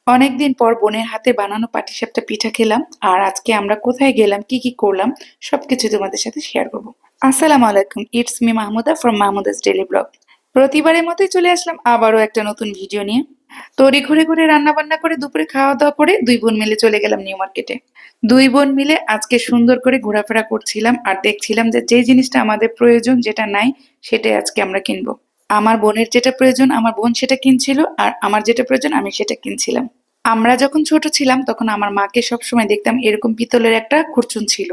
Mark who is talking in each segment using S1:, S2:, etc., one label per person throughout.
S1: অনেকদিন পর বোনের হাতে বানানো পাটিসাপটা পিঠা খেলাম। আর আজকে আমরা কোথায় গেলাম, কি কি করলাম, সবকিছু তোমাদের সাথে শেয়ার করবো। আসসালামু আলাইকুম, it's me Mahmuda from Mahmuda's daily blog. প্রতিবারের মতোই চলে আসলাম আবারও একটা নতুন ভিডিও নিয়ে। তড়ি ঘুরে ঘুরে রান্না বান্না করে দুপুরে খাওয়া দাওয়া করে দুই বোন মিলে চলে গেলাম নিউ মার্কেটে। দুই বোন মিলে আজকে সুন্দর করে ঘোরাফেরা করছিলাম আর দেখছিলাম যে যে জিনিসটা আমাদের প্রয়োজন, যেটা নাই সেটাই আজকে আমরা কিনবো। আমার বোনের যেটা প্রয়োজন আমার বোন সেটা কিনছিল, আর আমার যেটা প্রয়োজন আমি সেটা কিনছিলাম। আমরা যখন ছোট ছিলাম তখন আমার মাকে সবসময় দেখতাম এরকম পিতলের একটা খুরচুন ছিল।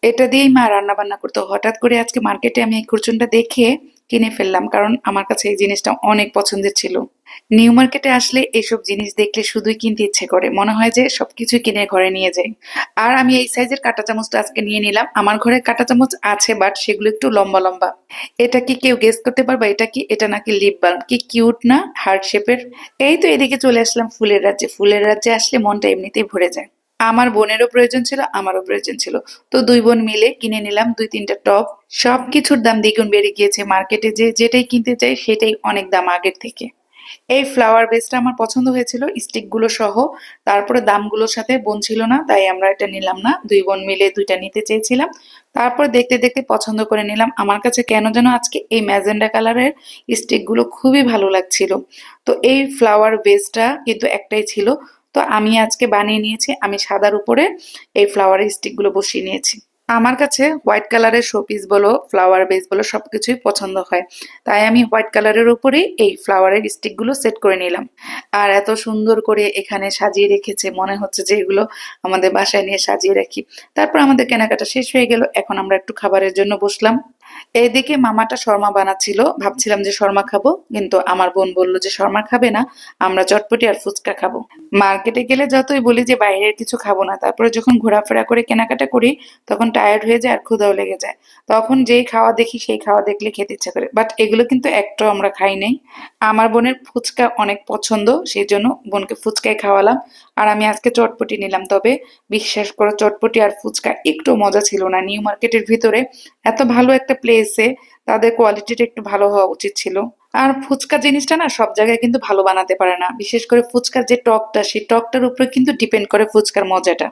S1: এটা দিয়েই মা রান্না বান্না করতো। হঠাৎ করে আজকে মার্কেটে আমি এই খুরচুনটা দেখে কিনে ফেললাম, কারণ আমার কাছে এই জিনিসটা অনেক পছন্দের ছিল। নিউ মার্কেটে আসলে এসব জিনিস দেখলে শুধুই কিনতে ইচ্ছে করে, মনে হয় যে সবকিছু কিনে ঘরে নিয়ে যাই। আর আমি এই সাইজের কাঁটা চামচটা আজকে নিয়ে নিলাম। আমার ঘরে কাঁটা চামচ আছে, বাট সেগুলো একটু লম্বা লম্বা। এটা কি কেউ গেস করতে পারবা এটা কি? এটা নাকি লিপ বাল্ব। কি কিউট না, হার্ট শেপের। এই তো এদিকে চলে আসলাম ফুলের রাজ্যে। ফুলের রাজ্যে আসলে মনটা এমনিতেই ভরে যায়। আমার বোনেরও প্রয়োজন ছিল, আমারও প্রয়োজন ছিল। তো দুই বোন মিলে কিনে নিলাম দুই তিনটা টব। সবকিছুর দাম দ্বিগুণ বেড়ে গিয়েছে। মার্কেটে যে যেটাই কিনতে চাই সেটাই অনেক দাম আগের থেকে। এই ফ্লাওয়ার বেসটা আমার পছন্দ হয়েছিল স্টিক গুলো সহ। তারপরে দামগুলোর সাথে বোন ছিল না, তাই আমরা এটা নিলাম না। দুই বোন মিলে দুইটা নিতে চেয়েছিলাম। তারপর দেখতে দেখতে পছন্দ করে নিলাম। আমার কাছে কেন যেন আজকে এই ম্যাজেন্ডা কালারের স্টিক গুলো খুবই ভালো লাগছিল। তো এই ফ্লাওয়ার বেসটা কিন্তু একটাই ছিল। তো আমি আজকে বানিয়ে নিয়েছি। আমি সাদার উপরে এই ফ্লাওয়ার স্টিক গুলো বসিয়ে নিয়েছি। আমার কাছে হোয়াইট কালারের শোপিস বলো, ফ্লাওয়ার বেস বলো, সবকিছুই পছন্দ হয়। তাই আমি হোয়াইট কালারের উপরেই এই ফ্লাওয়ারের স্টিক গুলো সেট করে নিলাম। আর এত সুন্দর করে এখানে সাজিয়ে রেখেছে, মনে হচ্ছে যে এগুলো আমাদের বাসায় নিয়ে সাজিয়ে রাখি। তারপর আমাদের কেনাকাটা শেষ হয়ে গেল। এখন আমরা একটু খাবারের জন্য বসলাম। এইদিকে মামাটা শর্মা বানাচ্ছিল, ভাবছিলাম যে শর্মা খাবো, কিন্তু আমার বোন বলল যে শর্মা খাবে না, আমরা চটপটি আর ফুচকা খাবো। মার্কেটে গেলে যতই বলি যে বাইরের কিছু খাবো না, তারপরে যখন ঘোরাফেরা করে কেনাকাটা করি তখন টায়ার্ড হয়ে যায় আর ক্ষুধাও লেগে যায়। তখন যেই খাওয়া দেখি সেই খাওয়া দেখলে খেতে ইচ্ছা করে, বাট এগুলো কিন্তু একটাও আমরা খাই নাই। আমার বোনের ফুচকা অনেক পছন্দ, সেই জন্য বোনকে ফুচকাই খাওয়ালাম। আর আমি আজকে চটপটি নিলাম। তবে বিশ্বাস করো, চটপটি আর ফুচকা একটু মজা ছিল না। নিউ মার্কেটের ভিতরে এত ভালো একটা প্লেসে তাদের কোয়ালিটিটা একটু ভালো হওয়া উচিত ছিল। আর ফুচকা জিনিসটা না সব জায়গায় কিন্তু ভালো বানাতে পারে না। বিশেষ করে ফুচকার যে টকটা, সেই টকটার উপরে কিন্তু ডিপেন্ড করে ফুচকার মজাটা।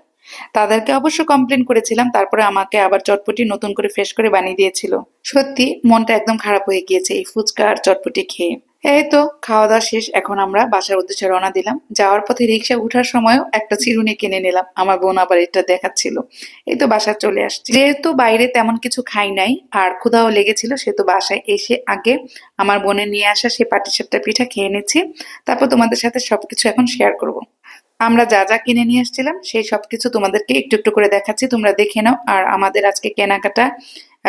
S1: তাদেরকে অবশ্য কমপ্লেন করেছিলাম, তারপরে আমাকে আবার চটপটি নতুন করে ফ্রেশ করে বানিয়ে দিয়েছিল। সত্যি মনটা একদম খারাপ হয়ে গিয়েছে এই ফুচকা আর চটপটি খেয়ে। এই তো খাওয়া দাওয়া শেষ। এখন আমরা বাসার উদ্দেশ্যে রওনা দিলাম। যাওয়ার পথে রিক্সা উঠার সময়ও একটা চিরুনি কিনে নিলাম। আমার বোন আবার এটা দেখাচ্ছিল। এই তো বাসায় চলে আসছি। যেহেতু বাইরে তেমন কিছু খাই নাই আর ক্ষুধাও লেগেছিল, সেহেতু বাসায় এসে আগে আমার বোনের নিয়ে আসা সে পাটিসাপটা পিঠা খেয়ে নিচ্ছি। তারপর তোমাদের সাথে সবকিছু এখন শেয়ার করব। আমরা যা যা কিনে নিয়ে এসেছিলাম সেই সবকিছু তোমাদেরকে একটু একটু করে দেখাচ্ছি, তোমরা দেখে নাও। আর আমাদের আজকে কেনাকাটা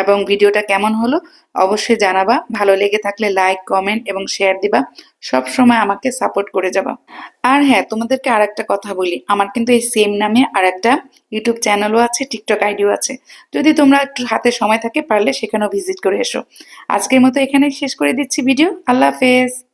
S1: এবং ভিডিওটা কেমন হলো অবশ্যই জানাবা। ভালো লেগে থাকলে লাইক, কমেন্ট এবং শেয়ার দিবা। সব সময় আমাকে সাপোর্ট করে যাবা। আর হ্যাঁ, তোমাদেরকে আর একটা কথা বলি, আমার কিন্তু এই সেম নামে আর একটা ইউটিউব চ্যানেলও আছে, টিকটক আইডিও আছে। যদি তোমরা একটু হাতে সময় থাকে পারলে সেখানেও ভিজিট করে এসো। আজকের মতো এখানে শেষ করে দিচ্ছি ভিডিও। আল্লাহ হাফেজ।